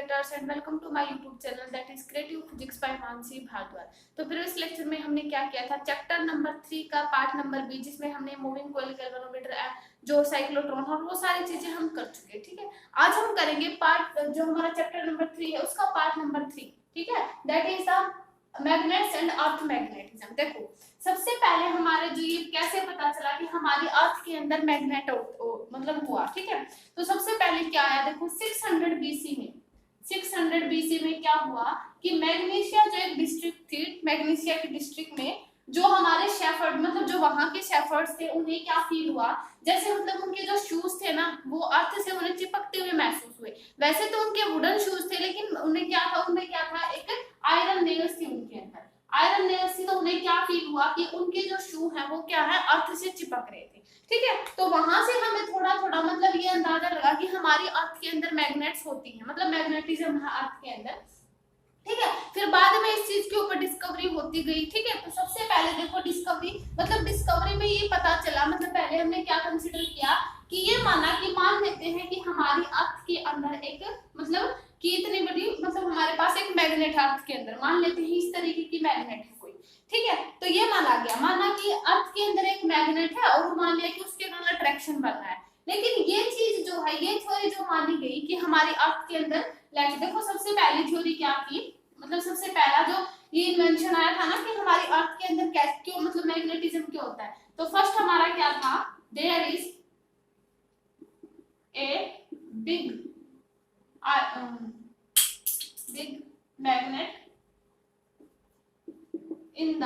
Educators and welcome to my YouTube channel that is creative physics by Mansi Bhardwaj. तो previous lecture में हमने क्या किया था, चैप्टर नंबर 3 का पार्ट नंबर बी, जिसमें हमने मूविंग कॉइल, गैल्वेनोमीटर, जो साइक्लोट्रॉन और वो सारी चीजें हम कर चुके हैं। ठीक है, आज हम करेंगे पार्ट जो हमारा चैप्टर नंबर 3 है उसका पार्ट नंबर 3। ठीक है, that is the magnets and earth magnetism. देखो सबसे पहले हमारे जो ये कैसे पता चला कि हमारी अर्थ के अंदर मैग्नेट मतलब हुआ। ठीक है, तो सबसे पहले क्या आया, देखो 600 बीसी में, 600 बीसी में क्या हुआ कि मैग्नीशिया जो एक डिस्ट्रिक्ट थी, मैग्नीशिया के डिस्ट्रिक्ट में जो हमारे शेफर्ड मतलब जो वहां के शेफर्ड्स थे उन्हें क्या फील हुआ, जैसे मतलब उनके जो शूज थे ना वो अर्थ से उन्हें चिपकते हुए महसूस हुए। वैसे तो उनके वुडन शूज थे लेकिन उन्हें क्या था एक आयरन नेल्स थी उनके अंदर, आयरन नेल्स थी। तो उन्हें क्या फील हुआ कि उनके जो शू है वो क्या है, अर्थ से चिपक रहे थे। ठीक है, तो वहां से हमें थोड़ा थोड़ा मतलब ये अंदाजा लगा कि हमारी अर्थ के अंदर मैग्नेट्स होती हैं, मतलब मैग्नेटिज्म है अर्थ के अंदर। ठीक है, फिर बाद में इस चीज के ऊपर डिस्कवरी होती गई। ठीक है, तो सबसे पहले देखो डिस्कवरी में ये पता चला, मतलब पहले हमने क्या कंसीडर किया कि ये मान लेते हैं कि हमारी अर्थ के अंदर एक मतलब कि इतनी बड़ी मतलब हमारे पास एक मैग्नेट है अर्थ के अंदर, मान लेते हैं इस तरीके की मैग्नेट है कोई। ठीक है, तो ये माना कि अर्थ के अंदर एक मैग्नेट है और मान लिया कि उसके अंदर अट्रैक्शन बन रहा है। लेकिन ये चीज जो है, ये थ्योरी जो मानी गई कि हमारी अर्थ के अंदर देखो सबसे पहली थ्योरी क्या थी, मतलब सबसे पहला जो ये इन्वेंशन आया था ना कि हमारी अर्थ के अंदर क्यों मतलब मैग्नेटिज्म क्यों होता है। तो फर्स्ट हमारा क्या था, there is a big magnet in the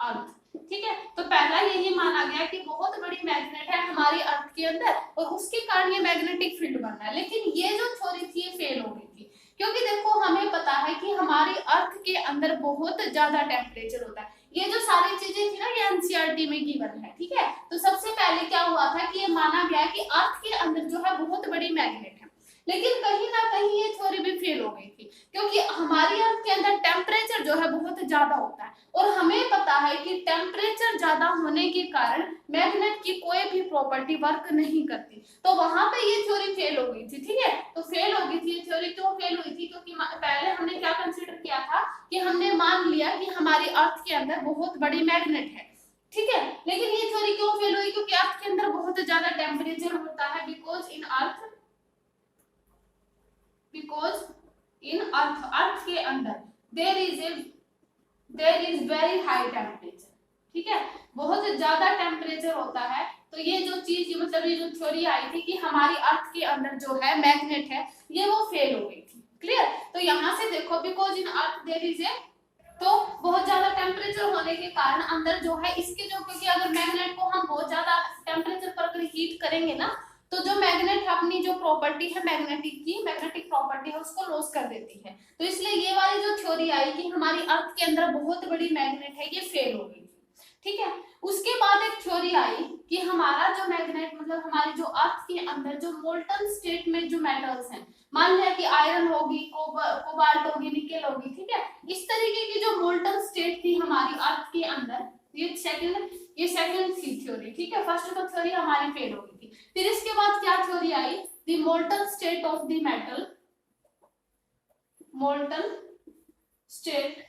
earth. ठीक है, तो पहला यही माना गया कि बहुत बड़ी मैग्नेट है हमारी अर्थ के अंदर और उसके कारण ये मैग्नेटिक फील्ड बन रहा है। लेकिन ये जो थ्योरी थी ये फेल हो गई थी, क्योंकि देखो हमें पता है कि हमारी अर्थ के अंदर बहुत ज्यादा टेम्परेचर होता है। ये जो सारी चीजें थी ना ये एनसीईआरटी में गिवन है। ठीक है, तो सबसे पहले क्या हुआ था कि ये माना गया कि अर्थ के अंदर जो है बहुत बड़ी मैग्नेट है, लेकिन कहीं ना कहीं ये थ्योरी भी फेल हो गई थी, क्योंकि हमारी अर्थ के अंदर टेम्परेचर जो है बहुत ज्यादा होता है और हमें पता है कि टेम्परेचर ज्यादा होने के कारण मैग्नेट की कोई भी प्रॉपर्टी वर्क नहीं करती। तो वहां पे ये थ्योरी फेल हो गई थी। ठीक है, तो फेल हो गई थी ये थ्योरी। क्यों फेल हुई थी, क्योंकि पहले हमने क्या कंसीडर किया था कि हमने मान लिया कि हमारी अर्थ के अंदर बहुत बड़ी मैग्नेट है। ठीक है, लेकिन ये थ्योरी क्यों फेल हुई, क्योंकि अर्थ के अंदर बहुत ज्यादा टेम्परेचर होता है, बिकॉज इन अर्थ के अंदर there is very high temperature. ठीक है, बहुत ज्यादा टेम्परेचर होता है। तो ये जो चीज मतलब ये जो थ्योरी आई थी कि हमारी अर्थ के अंदर जो है मैग्नेट है ये वो फेल हो गई थी। क्लियर, तो यहाँ से देखो because in earth there is a, तो बहुत ज्यादा टेम्परेचर होने के कारण अंदर जो है इसके जो, क्योंकि अगर मैग्नेट को हम बहुत ज्यादा टेम्परेचर पर अगर हीट करेंगे ना तो जो मैग्नेट अपनी जो प्रॉपर्टी है मैग्नेटिक प्रॉपर्टी है उसको लॉस कर देती है। तो इसलिए ये वाली जो थ्योरी आई कि हमारी अर्थ के अंदर बहुत बड़ी मैग्नेट है ये फेल हो गई थी। ठीक है, उसके बाद एक थ्योरी आई कि हमारा जो मैग्नेट मतलब हमारी जो अर्थ के अंदर जो मोल्टन स्टेट में जो मेटल्स हैं, मान लिया कि आयरन होगी, कोबाल्ट होगी, निकेल होगी। ठीक है, इस तरीके की जो मोल्टन स्टेट थी हमारी अर्थ के अंदर, ये सेकंड थी थ्योरी। ठीक है, फर्स्ट तो थ्योरी हमारी फेल हो गई थी। फिर इसके बाद क्या theory I, the molten state of the metal, molten state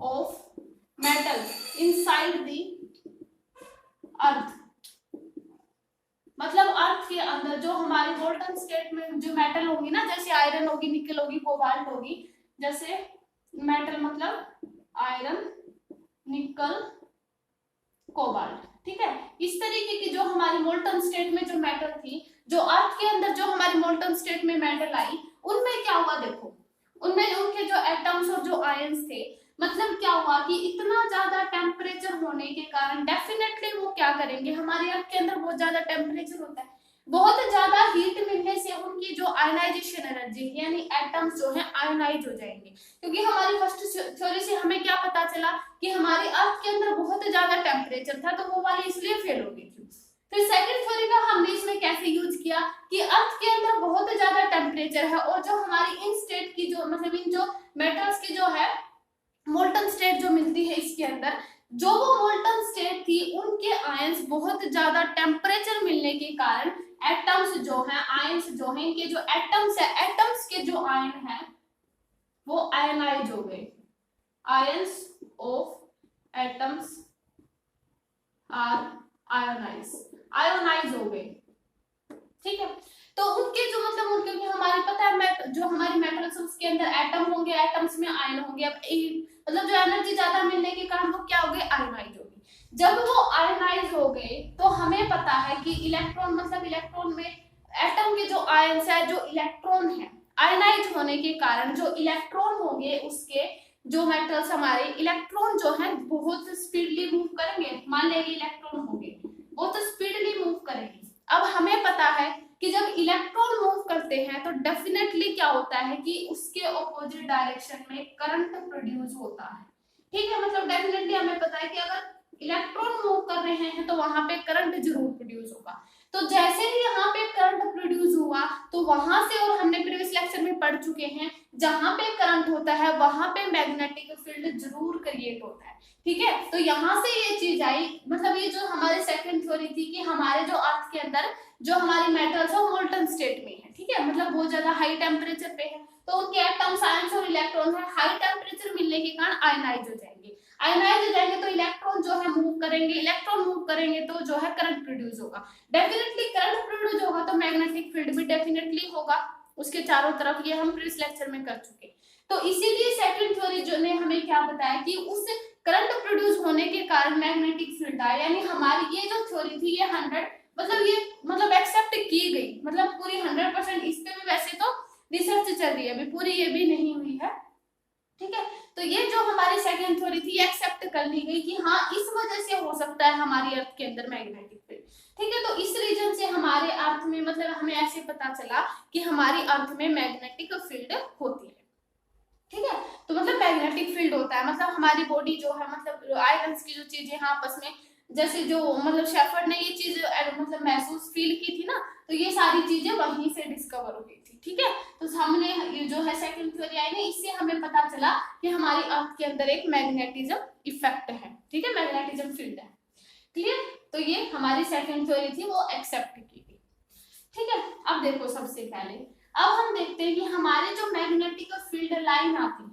of metal inside the earth. मतलब अर्थ के अंदर जो हमारी मोल्टन स्टेट में जो मेटल होगी ना, जैसे आयरन होगी, निकेल होगी, कोबाल्ट होगी, जैसे मेटल मतलब आयरन, निकल, कोबाल्ट। ठीक है, इस तरीके की जो हमारी मोल्टन स्टेट में जो मेटल थी, जो अर्थ के अंदर जो हमारी मोल्टन स्टेट में मेटल आई, उनमें क्या हुआ, देखो उनमें उनके जो एटम्स और जो आयंस थे, मतलब क्या हुआ कि इतना ज्यादा टेम्परेचर होने के कारण डेफिनेटली वो क्या करेंगे, हमारी अर्थ के अंदर बहुत ज्यादा टेम्परेचर होता है, बहुत ज्यादा हीट मिलने से उनकी जो आयनाइजेशन एनर्जी यानी एटम्स जो है आयनाइज हो जाएंगे। क्योंकि हमारी फर्स्ट थ्योरी से हमें क्या पता चला कि हमारी अर्थ के अंदर बहुत ज्यादा टेम्परेचर था, तो वो वाली इसलिए फेल हो गई थी। फिर सेकंड थ्योरी का हमने इसमें कैसे यूज किया कि अर्थ के अंदर बहुत ज्यादा टेम्परेचर है और जो हमारी इन स्टेट की जो मतलब इन जो मेटल्स की जो है मोल्टन स्टेट जो मिलती है इसके अंदर, जो वो मोल्टन स्टेट थी उनके आयंस बहुत ज्यादा टेम्परेचर मिलने के कारण एटम्स जो है, आयंस जो है, इनके जो एटम्स है, एटम्स के जो आयन है आयनाइज हो गए, ions of atoms are ionize हो गए, ठीक है। तो उनके जो मतलब उनके भी हमारे पता है जो हमारी मेटल्स उसके अंदर एटम होंगे, एटम्स में आयन होंगे। अब मतलब जो एनर्जी ज्यादा मिलने के कारण वो क्या हो गए, आयनाइज हो गए। जब वो आयनाइज हो गए तो हमें पता है कि इलेक्ट्रॉन मतलब इलेक्ट्रॉन में एटम के जो आयंस है, जो इलेक्ट्रॉन है, आयनाइज होने के कारण जो इलेक्ट्रॉन होंगे उसके जो मेटल्स हमारे इलेक्ट्रॉन जो है बहुत स्पीडली मूव करेंगे। मान लेंगे इलेक्ट्रॉन होंगे बहुत स्पीडली मूव करेंगे। अब हमें पता है कि जब इलेक्ट्रॉन मूव करते हैं तो डेफिनेटली क्या होता है कि उसके ऑपोजिट डायरेक्शन में करंट प्रोड्यूस होता है, ठीक है। मतलब डेफिनेटली हमें पता है कि अगर इलेक्ट्रॉन मूव कर रहे हैं तो वहां पे करंट जरूर प्रोड्यूस होगा। तो जैसे ही यहाँ पे करंट प्रोड्यूस हुआ तो वहां से, और हमने प्रीवियस लेक्चर में पढ़ चुके हैं, जहां पे करंट होता है वहां पे मैग्नेटिक फील्ड जरूर क्रिएट होता है, ठीक है। तो यहाँ से ये चीज आई, मतलब ये जो हमारे सेकंड थ्योरी थी कि हमारे जो अर्थ के अंदर जो हमारी मेटल्स है मोल्टन स्टेट में है, ठीक है, मतलब बहुत ज्यादा हाई टेम्परेचर पे है, तो उनके एटम्स आयंस और इलेक्ट्रॉन है हाई टेम्परेचर मिलने के कारण आयनाइज हो जाएंगे। आयनाइज हो जाएंगे तो इलेक्ट्रॉन जो है मूव करेंगे, इलेक्ट्रॉन मूव करेंगे तो जो है करंट प्रोड्यूस होगा। डेफिनेटली करंट प्रोड्यूस होगा तो मैग्नेटिक फील्ड भी डेफिनेटली होगा उसके चारों तरफ, ये हम प्रीवियस लेक्चर में कर चुके। तो इसीलिए सेकंड थ्योरी जो ने हमें क्या बताया कि उस करंट प्रोड्यूस होने के कारण मैग्नेटिक फील्ड आया, यानी हमारी ये जो थ्योरी थी ये 100 मतलब ये मतलब एक्सेप्ट की गई, मतलब पूरी 100%। इस पे भी वैसे तो रिसर्च चल रही है, अभी पूरी ये भी नहीं हुई है, ठीक है। तो ये जो हमारी सेकंड थ्योरी थी ये एक्सेप्ट कर ली गई कि हाँ इस वजह से हो सकता है हमारी अर्थ के अंदर मैग्नेटिक फील्ड, ठीक है। तो इस रीजन से हमारे अर्थ में मतलब हमें ऐसे पता चला कि हमारी अर्थ में मैग्नेटिक फील्ड होती है, ठीक है। तो मतलब मैग्नेटिक फील्ड होता है, मतलब हमारी बॉडी जो है मतलब आयरन्स की जो चीजें हैं आपस में, जैसे जो मतलब शेफर्ड ने ये चीज मतलब महसूस फील की थी ना, तो ये सारी चीजें वहीं से डिस्कवर हो गई थी, ठीक है। तो हमने ये जो है सेकंड थ्योरी आई ना, इससे हमें पता चला कि हमारी अर्थ के अंदर एक मैग्नेटिज्म इफेक्ट है, ठीक है, मैग्नेटिज्म फील्ड है, क्लियर। तो ये हमारी सेकंड थ्योरी थी वो एक्सेप्ट की गई, ठीक है। अब देखो सबसे पहले अब हम देखते हैं कि हमारे जो मैग्नेटिक फील्ड लाइन आती है,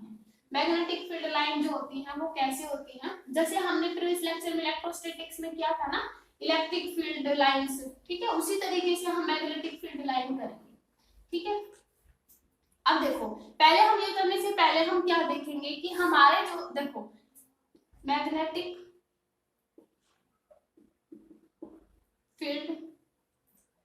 मैग्नेटिक फील्ड लाइन जो होती है वो कैसे होती है। जैसे हमने प्रीवियस लेक्चर में इलेक्ट्रोस्टैटिक्स में किया था ना, इलेक्ट्रिक फील्ड लाइंस, ठीक है, उसी तरीके से हम मैग्नेटिक फील्ड लाइन करेंगे, ठीक है। अब देखो पहले हम ये करने से पहले हम क्या देखेंगे कि हमारे जो देखो magnetic field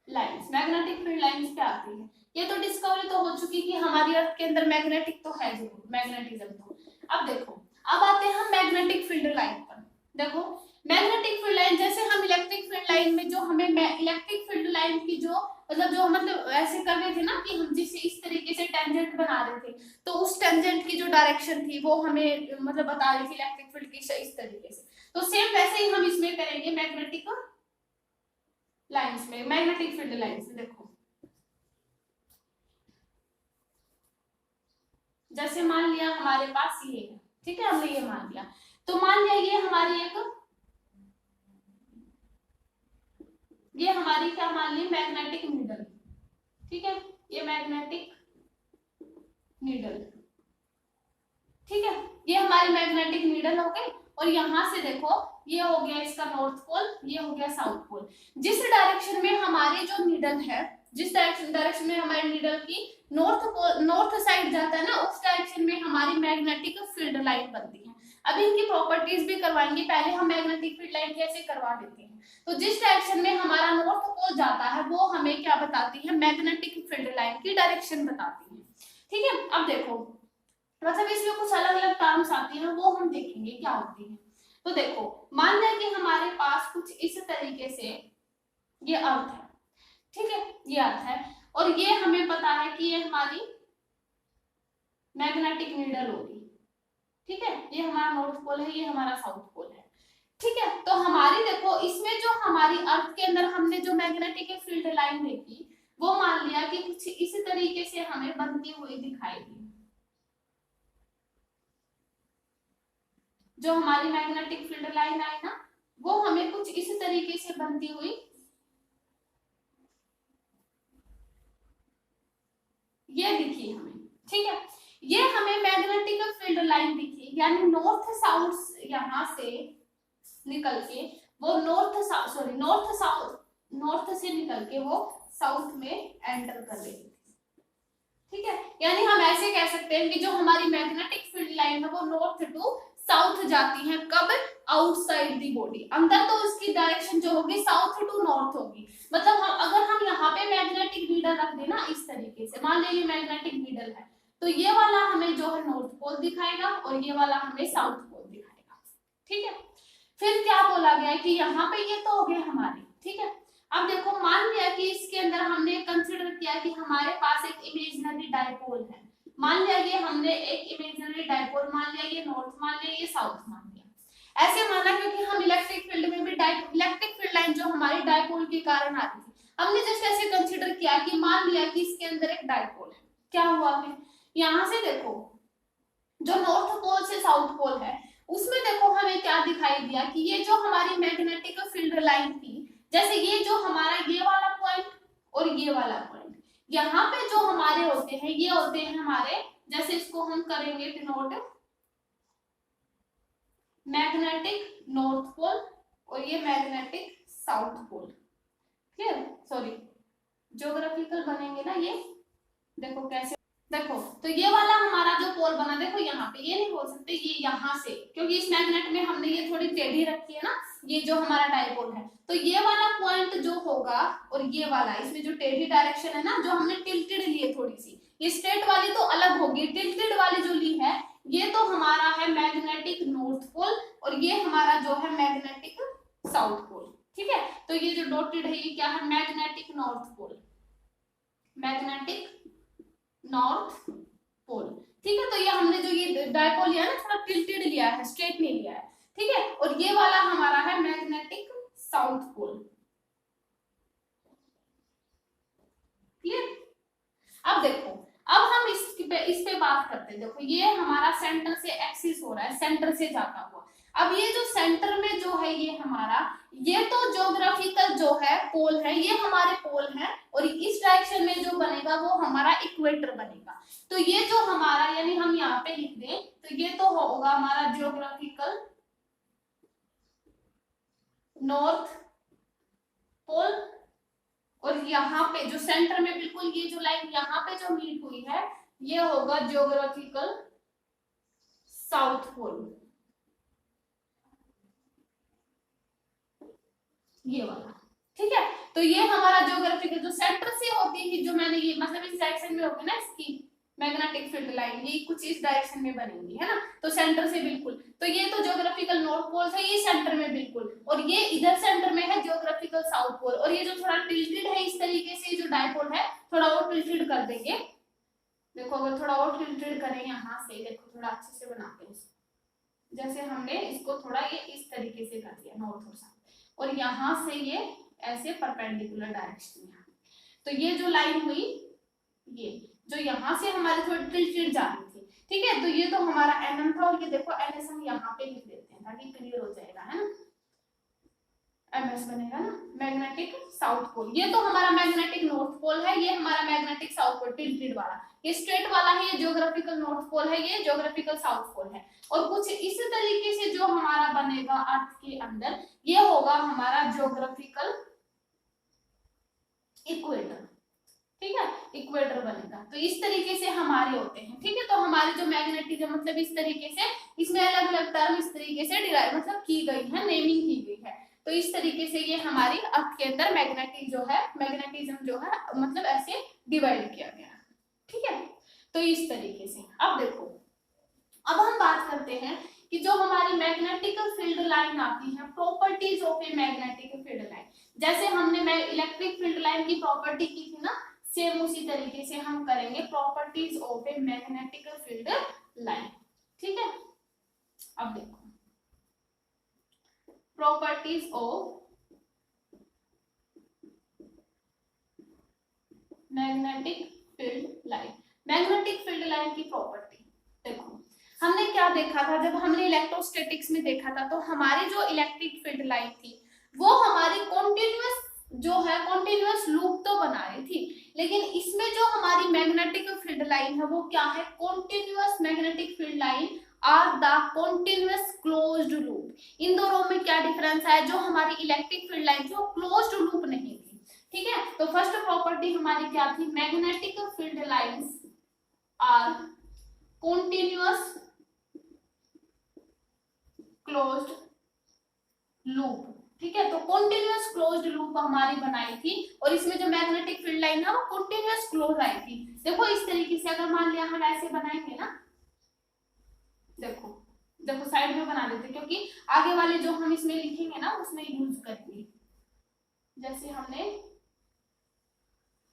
lines, magnetic field lines क्या आती है, ये तो डिस्कवरी तो हो चुकी कि हमारी अर्थ के अंदर मैग्नेटिक तो है जरूर, मैग्नेटिज्म तो। अब देखो अब आते हैं हम मैग्नेटिक फील्ड लाइन पर। देखो मैग्नेटिक फील्ड लाइन, जैसे हम इलेक्ट्रिक फील्ड लाइन में जो हमें इलेक्ट्रिक फील्ड लाइन की जो मतलब ऐसे कर रहे थे ना कि हम जिसे इस तरीके से टेंजेंट बना रहे थे, तो उस टेंजेंट की जो डायरेक्शन थी वो हमें मतलब बता रही थी इलेक्ट्रिक फील्ड की इस तरीके से। तो सेम वैसे ही हम इसमें करेंगे मैग्नेटिक लाइंस में, मैग्नेटिक फील्ड लाइंस में। देखो जैसे मान लिया हमारे पास ये है, ठीक है, हमने ये मान लिया, तो मान लिया ये हमारी क्या मान ली मैग्नेटिक नीडल, ठीक है, ये मैग्नेटिक नीडल, ठीक है, ये हमारी मैग्नेटिक नीडल हो गई। और यहां से देखो ये हो गया इसका नॉर्थ पोल, ये हो गया साउथ पोल। जिस डायरेक्शन में हमारी जो नीडल है, जिस डायरेक्शन में हमारी नीडल की नॉर्थ साइड जाता है ना, उस डायरेक्शन में हमारी मैग्नेटिक फील्ड लाइन बनती है। अभी इनकी प्रॉपर्टीज भी करवाएंगे, पहले हम मैग्नेटिक फील्ड लाइन कैसे करवा देते हैं। तो जिस डायरेक्शन में हमारा नॉर्थ पोल जाता है वो हमें क्या बताती है, मैग्नेटिक फील्ड लाइन की डायरेक्शन बताती है, ठीक है। अब देखो मतलब इसमें कुछ अलग अलग टर्म्स आती है वो हम देखेंगे क्या होती है। तो देखो मान लें कि हमारे पास कुछ इस तरीके से ये अर्थ है, ठीक है, ये अर्थ है, और ये हमें पता है कि ये हमारी मैग्नेटिक नीडल होगी, ठीक है, ये हमारा नॉर्थ पोल है, ये हमारा साउथ पोल है, ठीक है। तो हमारी देखो इसमें जो हमारी अर्थ के अंदर हमने जो मैग्नेटिक फील्ड लाइन देखी वो मान लिया कि कुछ इसी तरीके से हमें बनती हुई दिखाई दी। जो हमारी मैग्नेटिक फील्ड लाइन आई ना वो हमें कुछ इस तरीके से बनती हुई ये दिखी हमें, ठीक है। ये हमें मैग्नेटिक लाइन दिखी, यानी नॉर्थ साउथ यहाँ से निकल के वो नॉर्थ से निकल के वो साउथ में एंटर कर रही थी, ठीक है। यानी हम ऐसे कह सकते हैं कि जो हमारी मैग्नेटिक फील्ड लाइन है वो नॉर्थ टू साउथ जाती है, कब? आउटसाइड दी बॉडी, अंदर तो उसकी डायरेक्शन जो होगी साउथ टू नॉर्थ होगी। मतलब अगर हम यहाँ पे मैग्नेटिक नीडल रख देना इस तरीके से, मान लीजिए मैग्नेटिक नीडल है, तो ये वाला हमें जो है नॉर्थ पोल दिखाएगा और ये वाला हमें साउथ पोल दिखाएगा, ठीक है। फिर क्या बोला गया कि यहाँ पे ये तो हो गए हमारे, ठीक है। अब देखो, मान लिया कि इसके अंदर हमने कंसिडर किया कि हमारे पास एक इमेजिनरी डायपोल है, मान लिया ये हमने एक इमेजिनरी डायपोल मान लिया, ये नॉर्थ मान लिया, ये साउथ मान लिया। ऐसे माना क्योंकि हम इलेक्ट्रिक फील्ड में भी इलेक्ट्रिक फील्ड लाइन जो हमारी डायपोल के कारण आती थी, हमने जस्ट ऐसे कंसिडर किया कि मान लिया कि इसके अंदर एक डायपोल है। क्या हुआ फिर, यहाँ से देखो जो नॉर्थ पोल से साउथ पोल है उसमें देखो हमें क्या दिखाई दिया कि ये जो हमारी मैग्नेटिक फील्ड लाइन थी, जैसे ये जो हमारा ये वाला पॉइंट और ये वाला पॉइंट, यहाँ पे जो हमारे होते हैं ये होते हैं हमारे, जैसे इसको हम करेंगे डिनोट मैग्नेटिक नॉर्थ पोल और ये magnetic south pole, clear? Sorry, geographical बनेंगे ना ये, देखो कैसे, देखो तो ये वाला हमारा जो पोल बना, देखो यहाँ पे ये नहीं बोल सकते ये यहाँ से, क्योंकि इस मैग्नेट में हमने ये थोड़ी टेढ़ी रखी है ना, ये जो हमारा डायपोल है, तो ये वाला पॉइंट जो होगा और ये वाला, इसमें जो टेढ़ी डायरेक्शन है ना, जो हमने टिल्टेड ली है थोड़ी सी, ये स्ट्रेट वाली तो अलग होगी, टिल्टेड वाली जो ली है ये तो हमारा है मैग्नेटिक नॉर्थ पोल और ये हमारा जो है मैग्नेटिक साउथ पोल, ठीक है। तो ये जो डॉटेड है ये क्या है, magnetic north pole, magnetic north pole, ठीक है। तो ये हमने जो ये डायपोल लिया ना, थोड़ा टिल्टेड लिया है, स्ट्रेट नहीं लिया है, ठीक है। और ये वाला हमारा है मैग्नेटिक साउथ पोल, क्लियर? अब देखो, अब हम इस पे बात करते हैं। देखो ये हमारा सेंटर से एक्सिस हो रहा है, सेंटर से जाता हुआ। अब ये जो सेंटर में जो है ये हमारा, ये तो ज्योग्राफिकल जो है पोल है, ये हमारे पोल है, और इस डायरेक्शन में जो बनेगा वो हमारा इक्वेटर बनेगा। तो ये जो हमारा, यानी हम यहाँ पे लिख दें तो ये तो होगा हमारा ज्योग्राफिकल नॉर्थ पोल, और यहाँ पे जो सेंटर में बिल्कुल ये जो लाइन यहाँ पे जो मीट हुई है ये होगा ज्योग्राफिकल साउथ पोल, ये वाला, ठीक है। तो ये हमारा ज्योग्राफिकल जो सेंटर से होती है, जो मैंने ये मतलब इस डायरेक्शन में होगी ना इसकी मैग्नेटिक फील्ड लाइन, ये कुछ इस डायरेक्शन में बनेगी, है ना, तो सेंटर से बिल्कुल, तो ये तो ज्योग्राफिकल नॉर्थ पोल है, ये सेंटर में बिल्कुल, और ये इधर सेंटर में है ज्योग्राफिकल साउथ पोल, और ये जो थोड़ा टिल्टेड है इस तरीके से जो डायपोल है थोड़ा और टिल्टेड कर देंगे। देखो अगर थोड़ा और टिल्टेड करें यहाँ से, देखो थोड़ा अच्छे से बनाते हैं, जैसे हमने इसको थोड़ा ये इस तरीके से कर दिया नॉर्थ और साउथ, और यहाँ से ये ऐसे परपेंडिकुलर डायरेक्शन में, तो ये जो लाइन हुई ये जो यहाँ से हमारे थोड़ी टिल्टेड जा रही थी, ठीक है। तो ये तो हमारा एनएम था, और ये देखो एनएस हम यहाँ पे लिख देते हैं ताकि क्लियर हो जाएगा, है ना, एमएस बनेगा ना, मैग्नेटिक साउथ पोल। ये तो हमारा मैग्नेटिक नॉर्थ पोल है, ये हमारा मैग्नेटिक साउथ पोल टिल्टेड वाला, ये स्ट्रेट वाला है, ये ज्योग्राफिकल नॉर्थ पोल है, ये ज्योग्राफिकल साउथ पोल है। और कुछ इस तरीके से जो हमारा बनेगा अर्थ के अंदर, ये होगा हमारा ज्योग्राफिकल इक्वेटर, ठीक है, इक्वेटर बनेगा। तो इस तरीके से हमारे होते हैं, ठीक है। तो हमारे जो मैग्नेटिज्म मतलब इस तरीके से, इसमें अलग अलग टर्म इस तरीके से डिराइव मतलब की गई है, नेमिंग की गई है। तो इस तरीके से ये हमारी अर्थ के अंदर मैग्नेटिक जो है, मैग्नेटिज्म जो है मतलब ऐसे डिवाइड किया गया, ठीक है। तो इस तरीके से अब देखो, अब हम बात करते हैं कि जो हमारी मैग्नेटिक फील्ड लाइन आती है, properties of a magnetic field line. जैसे हमने इलेक्ट्रिक फील्ड लाइन की प्रॉपर्टी की थी ना, सेम उसी तरीके से हम करेंगे properties of a magnetic field line, ठीक है। अब देखो properties of magnetic field line, magnetic field line की प्रॉपर्टी देखो, हमने क्या देखा था जब हमने इलेक्ट्रोस्टैटिक्स में देखा था, तो हमारी जो इलेक्ट्रिक फील्ड लाइन थी वो हमारी कॉन्टिन्यूअस जो है कॉन्टिन्यूअस लूप तो बना रही थी, लेकिन इसमें जो हमारी मैग्नेटिक फील्ड लाइन है वो क्या है, continuous magnetic field line are the continuous closed loop. इन दो रो में क्या डिफरेंस है, जो हमारी इलेक्ट्रिक फील्ड लाइन थी वो क्लोज्ड लूप नहीं थी, ठीक है। तो फर्स्ट प्रॉपर्टी हमारी क्या थी, magnetic field lines are continuous closed loop, ठीक है। तो कॉन्टिन्यूअस क्लोज्ड लूप हमारी बनाई थी और इसमें जो मैग्नेटिक फील्ड लाइन है वो कॉन्टिन्यूअस क्लोज आई थी। देखो इस तरीके से अगर मान लिया हम ऐसे बनाएंगे ना, देखो देखो साइड में बना देते क्योंकि आगे वाले जो हम इसमें लिखेंगे ना उसमें यूज करेंगे। जैसे हमने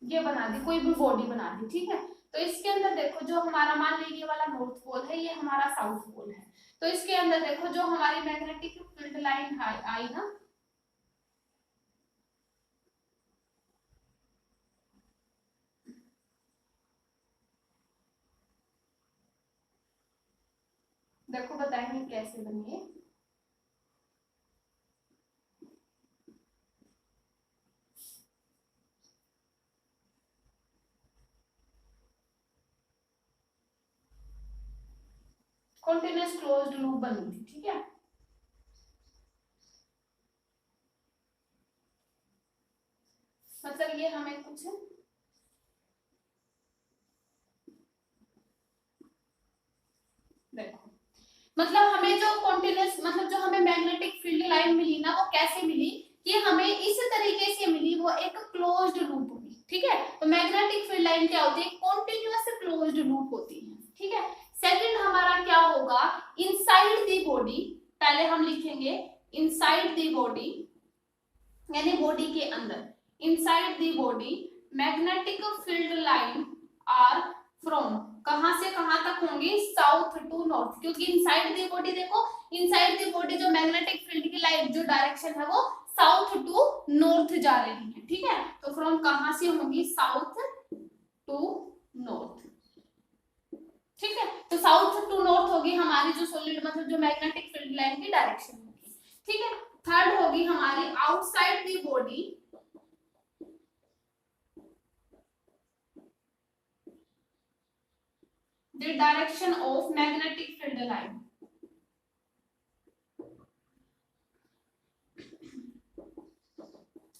ये बना दी, कोई भी बॉडी बना दी, ठीक है। तो इसके अंदर देखो जो हमारा मान लीजिए ये वाला नॉर्थ पोल है, ये हमारा साउथ पोल है। तो इसके अंदर देखो जो हमारी मैग्नेटिक फील्ड लाइन आई ना, देखो बताएंगे कैसे बनी है। कॉन्टिन्यूअस क्लोज्ड लूप बनी थी, ठीक है। मतलब ये हमें कुछ देखो, मतलब हमें जो कॉन्टिन्यूअस मतलब जो हमें मैग्नेटिक फील्ड लाइन मिली ना वो कैसे मिली, कि हमें इस तरीके से मिली, वो एक क्लोज्ड लूप होगी, ठीक है। तो मैग्नेटिक फील्ड लाइन क्या होती है, कॉन्टिन्यूअस क्लोज्ड लूप होती है, ठीक है। सेकंड हमारा क्या होगा, इनसाइड दी बॉडी, पहले हम लिखेंगे इनसाइड दी बॉडी यानी बॉडी के अंदर, inside the body magnetic field line are from, कहां से कहां तक होंगी, साउथ टू नॉर्थ, क्योंकि इनसाइड दी बॉडी देखो, इनसाइड दी बॉडी जो मैग्नेटिक फील्ड की लाइन जो डायरेक्शन है वो साउथ टू नॉर्थ जा रही है, ठीक है। तो फ्रॉम कहां से होंगी, साउथ टू नॉर्थ, ठीक है। तो साउथ टू नॉर्थ होगी हमारी जो सॉलिड मतलब जो मैग्नेटिक फील्ड लाइन की डायरेक्शन होगी, ठीक है। थर्ड होगी हमारी outside the body, the direction of magnetic field line,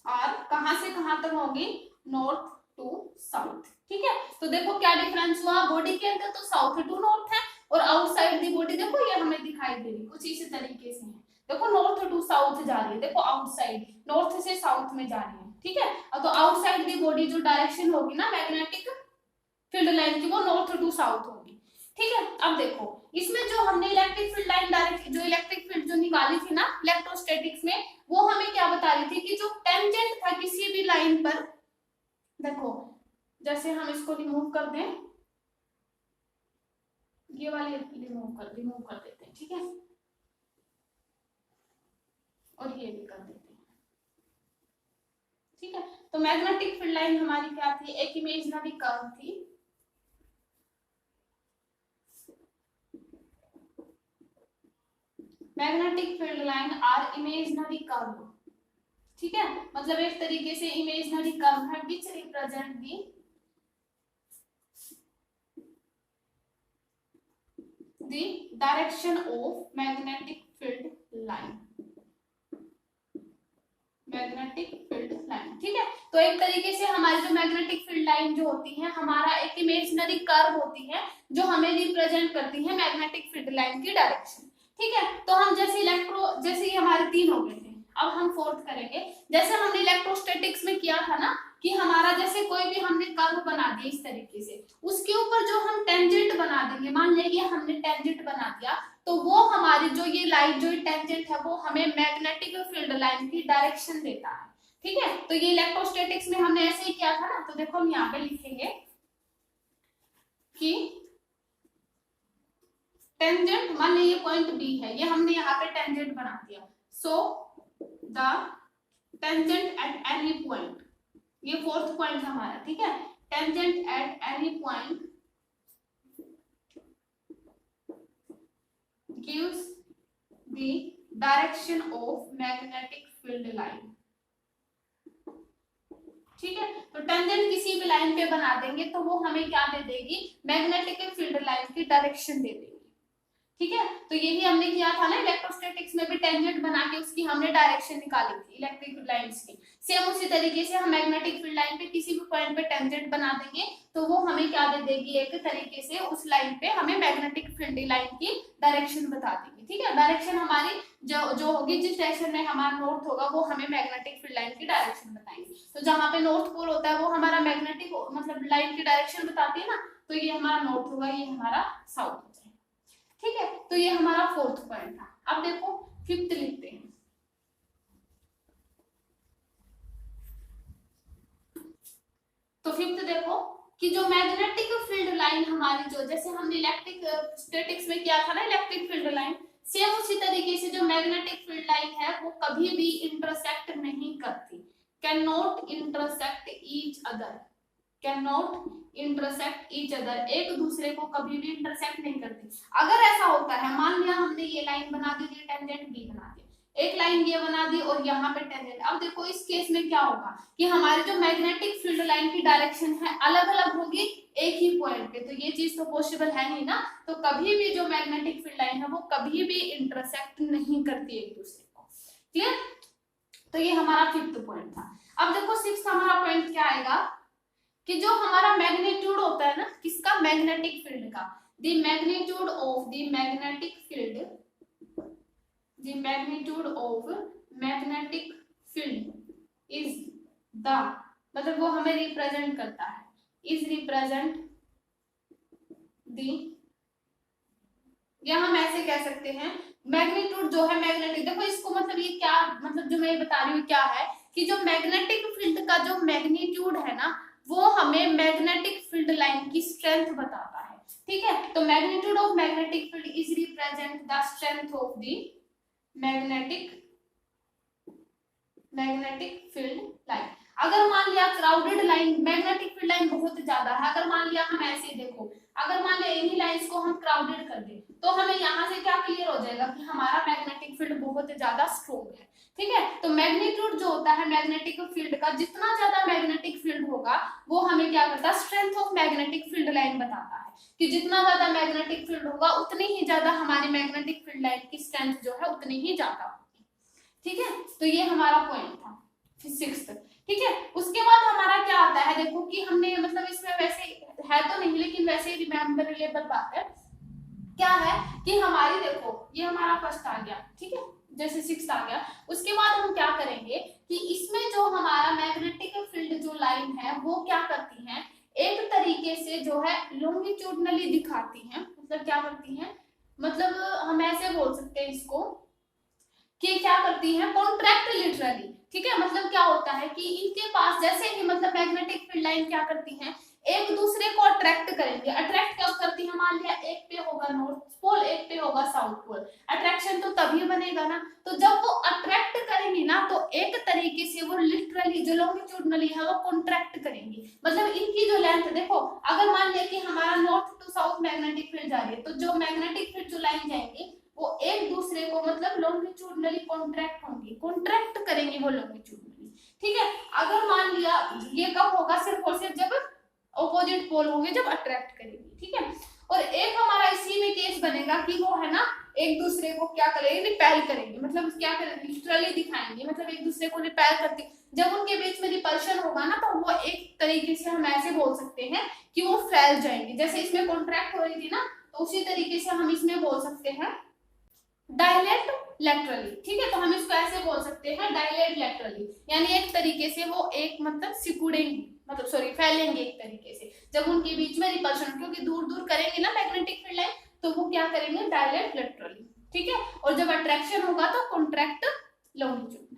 और कहां से कहां तक होगी, नॉर्थ टू साउथ, ठीक है। तो देखो क्या डिफरेंस हुआ, बॉडी के अंदर तो साउथ टू नॉर्थ है और आउटसाइड दी बॉडी देखो ये हमें दिखाई दे रही कुछ इसी तरीके से है, देखो नॉर्थ टू साउथ जा रही है, देखो आउटसाइड नॉर्थ से साउथ में जा रही है, ठीक है। तो आउटसाइड दी बॉडी जो डायरेक्शन होगी ना मैग्नेटिक फील्ड लाइन की वो नॉर्थ टू साउथ होगी, ठीक है। अब देखो इसमें जो हमने इलेक्ट्रिक फील्ड लाइन डायरेक्ट जो इलेक्ट्रिक फील्ड जो निकाली थी ना इलेक्ट्रोस्टैटिक्स में, वो हमें क्या बता रही थी कि जो टेंजेंट था किसी भी लाइन पर, देखो जैसे हम इसको रिमूव कर दें, ये वाले रिमूव कर देते हैं, ठीक है, और ये भी कर देते हैं, ठीक है। तो मैग्नेटिक फील्ड लाइन हमारी क्या थी, एक इमेजिनरी कर्व थी, magnetic field line are imaginary curve, ठीक है। मतलब एक तरीके से इमेजिनरी कर्व है which represent the direction of magnetic field line, magnetic field line, ठीक है। तो एक तरीके से हमारी जो मैग्नेटिक फील्ड लाइन जो होती है हमारा एक इमेजिनरी कर्व होती है जो हमें रिप्रेजेंट करती है मैग्नेटिक फील्ड लाइन की डायरेक्शन, ठीक है। तो हम जैसे ये हमारे तीन हो गए थे, अब हम फोर्थ करेंगे। जैसे हमने इलेक्ट्रोस्टैटिक्स में किया था ना कि हमारा जैसे कोई भी हमने कर्व बना दिया इस तरीके से, उसके ऊपर जो हम टेंजेंट बना देंगे, मान लीजिए हमने टेंजेंट बना दिया, तो वो हमारी जो ये लाइन जो टेंजेंट है वो हमें मैग्नेटिक फील्ड लाइन की डायरेक्शन देता है, ठीक है। तो ये इलेक्ट्रोस्टैटिक्स में हमने ऐसे ही किया था ना, तो देखो हम यहाँ पे लिखेंगे कि टेंजेंट, मान लीजिए पॉइंट बी है, ये हमने यहाँ पे टेंजेंट बना दिया, so the tangent at any point, ये फोर्थ पॉइंट हमारा, ठीक है। Tangent at any point gives the direction of magnetic field line, ठीक है। तो टेंजेंट किसी भी लाइन पे बना देंगे तो वो हमें क्या दे देगी, मैग्नेटिक फील्ड लाइन की डायरेक्शन दे देगी, ठीक है, तो यही हमने किया था ना इलेक्ट्रोस्टैटिक्स में भी, टेंजेंट बना के उसकी हमने डायरेक्शन निकाली थी इलेक्ट्रिक लाइंस की। सेम उसी तरीके से हम मैग्नेटिक फील्ड लाइन पे किसी भी पॉइंट पे टेंजेंट बना देंगे तो वो हमें क्या दे देगी, एक तरीके से उस लाइन पे हमें मैग्नेटिक फील्ड लाइन की डायरेक्शन बता देगी। ठीक है, डायरेक्शन हमारी जो होगी, जिस डायरेक्शन में हमारा नॉर्थ होगा वो हमें मैग्नेटिक फील्ड लाइन की डायरेक्शन बताएंगे। तो जहाँ पे नॉर्थ पोल होता है वो हमारा मैग्नेटिक मतलब लाइन की डायरेक्शन बताती है ना, तो ये हमारा नॉर्थ होगा, ये हमारा साउथ हो जाएगा। ठीक है, तो ये हमारा फोर्थ पॉइंट था। अब देखो फिफ्थ लिखते हैं। तो फिफ्थ देखो कि जो मैग्नेटिक फील्ड लाइन हमारी, जो जैसे हमने इलेक्ट्रिक स्टैटिक्स में किया था ना इलेक्ट्रिक फील्ड लाइन, सेम उसी तरीके से जो मैग्नेटिक फील्ड लाइन है वो कभी भी इंटरसेक्ट नहीं करती, can not intersect each other, can not intersect each other, एक दूसरे को कभी भी इंटरसेक्ट नहीं करती। अगर ऐसा होता है, मान लिया हमने ये लाइन बना दी, टेंजेंट बी बना दी, एक लाइन ये बना दी और यहाँ पे टेंजेंट, अब देखो इस केस में क्या होगा कि हमारी जो मैग्नेटिक फील्ड लाइन की डायरेक्शन है अलग अलग होगी एक ही पॉइंट पे, तो ये चीज तो पॉसिबल है नहीं ना, तो कभी भी जो मैग्नेटिक फील्ड लाइन है वो कभी भी इंटरसेक्ट नहीं करती एक दूसरे को। क्लियर, तो ये हमारा फिफ्थ पॉइंट था। अब देखो सिक्स्थ हमारा पॉइंट क्या आएगा कि जो हमारा मैग्नीट्यूड होता है ना किसका, मैग्नेटिक फील्ड का, the magnitude of the magnetic field, the magnitude of magnetic field is the, मतलब वो हमें रिप्रेजेंट करता है, इज रिप्रेजेंट द, या हम ऐसे कह सकते हैं मैग्नीट्यूड जो है मैग्नेटिक, देखो इसको मतलब ये क्या, मतलब जो मैं बता रही हूँ क्या है कि जो मैग्नेटिक फील्ड का जो मैग्नीट्यूड है ना वो हमें मैग्नेटिक फील्ड लाइन की स्ट्रेंथ बताता है। ठीक है, तो magnitude of magnetic field is represent the strength of the magnetic field line. अगर मान लिया crowded line, magnetic field line बहुत ज्यादा है, अगर मान लिया हम ऐसे देखो, अगर मान लिया इन्हीं लाइंस को हम क्राउडेड कर दें तो हमें यहाँ से क्या क्लियर हो जाएगा कि हमारा मैग्नेटिक फील्ड बहुत ज्यादा स्ट्रॉन्ग है। ठीक है, तो मैग्नीट्यूड जो होता है मैग्नेटिक फील्ड का, जितना ज्यादा मैग्नेटिक फील्ड होगा वो हमें क्या करता है, strength of magnetic field line बताता है कि जितना ज्यादा मैग्नेटिक फील्ड होगा उतनी ही ज्यादा हमारी मैग्नेटिक फील्ड लाइन की स्ट्रेंथ जो है उतनी ही ज्यादा होगी। ठीक है, तो ये हमारा पॉइंट था सिक्स्थ। ठीक है, उसके बाद हमारा क्या आता है, देखो कि हमने मतलब इसमें वैसे है तो नहीं लेकिन वैसे ही रिमेम्बरेबल बात है, क्या है कि हमारी देखो ये हमारा फर्स्ट आ गया, ठीक है, जैसे सिक्स्थ आ गया, उसके बाद हम क्या करेंगे कि इसमें जो हमारा मैग्नेटिक फील्ड जो लाइन है वो क्या करती है, एक तरीके से जो है लॉन्गिट्यूडनली दिखाती है, मतलब क्या करती है, मतलब हम ऐसे बोल सकते हैं इसको कि क्या करती है, कॉन्ट्रैक्ट लिटरली। ठीक है, मतलब क्या होता है कि इनके पास जैसे ही मतलब मैग्नेटिक फील्ड लाइन क्या करती है, एक दूसरे को अट्रैक्ट करेंगे। अट्रैक्ट कब करती है, मान लिया एक पे होगा नॉर्थ पोल एक पे होगा साउथ पोल, अट्रैक्शन तो तभी बनेगा ना, तो जब वो अट्रैक्ट करेंगी ना तो एक तरीके से वो लिटरली जो लॉन्गिट्यूडनली है वो कॉन्ट्रैक्ट करेंगी, मतलब इनकी जो लेंथ देखो, अगर मान लिया कि हमारा north to south magnetic field जा रही है तो जो मैग्नेटिक फील्ड जो लाइन जाएंगी वो एक दूसरे को मतलब लॉन्गिट्यूडनली कॉन्ट्रैक्ट होंगी, कॉन्ट्रैक्ट करेंगे वो लॉन्गिट्यूडनली। ठीक है, अगर मान लिया ये कब होगा, सिर्फ और सिर्फ जब ऑपोजिट पोल होंगे, जब अट्रैक्ट करेंगे। ठीक है, और एक हमारा इसी में केस बनेगा कि वो है ना एक दूसरे को क्या करेंगे, रिपेल करेंगे, मतलब क्या करेंगे, लिटरली दिखाएंगे, मतलब एक दूसरे को रिपेल करते, जब उनके बीच में रिपल्शन होगा ना तो वो एक तरीके से हम ऐसे बोल सकते हैं कि वो फैल जाएंगे, जैसे इसमें कॉन्ट्रैक्ट हो रही थी ना तो उसी तरीके से हम इसमें बोल सकते हैं डायलेट लैटरली। ठीक है, तो हम इसको ऐसे बोल सकते हैं डायलेट लैटरली, यानी एक तरीके से वो एक मतलब सिकुड़ेंगे, मतलब सॉरी फैलेंगे एक तरीके से, जब उनके बीच में रिपल्शन, क्योंकि दूर दूर करेंगे ना मैग्नेटिक फील्ड लाइन तो वो क्या करेंगे, डायलेट लैटरली। ठीक है, और जब अट्रैक्शन होगा तो कॉन्ट्रैक्ट लॉन्गिट्यूडनली।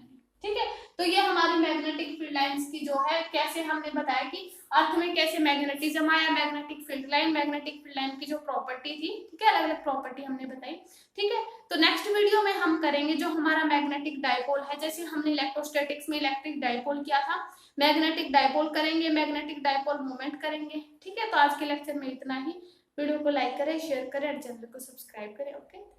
ठीक है, तो ये हमारी मैग्नेटिक फील्ड लाइंस की जो है, कैसे हमने बताया कि अर्थ में कैसे मैग्नेटिज्म आया, magnetic field line, magnetic field line की जो प्रॉपर्टी थी, ठीक है, अलग अलग प्रॉपर्टी हमने बताई। ठीक है, तो नेक्स्ट वीडियो में हम करेंगे जो हमारा मैग्नेटिक डायपोल है, जैसे हमने इलेक्ट्रोस्टैटिक्स में इलेक्ट्रिक डायपोल किया था, मैग्नेटिक डायपोल करेंगे, मैग्नेटिक डायपोल मूवमेंट करेंगे। ठीक है, तो आज के लेक्चर में इतना ही। वीडियो को लाइक करें, शेयर करें और चैनल को सब्सक्राइब करें। ओके।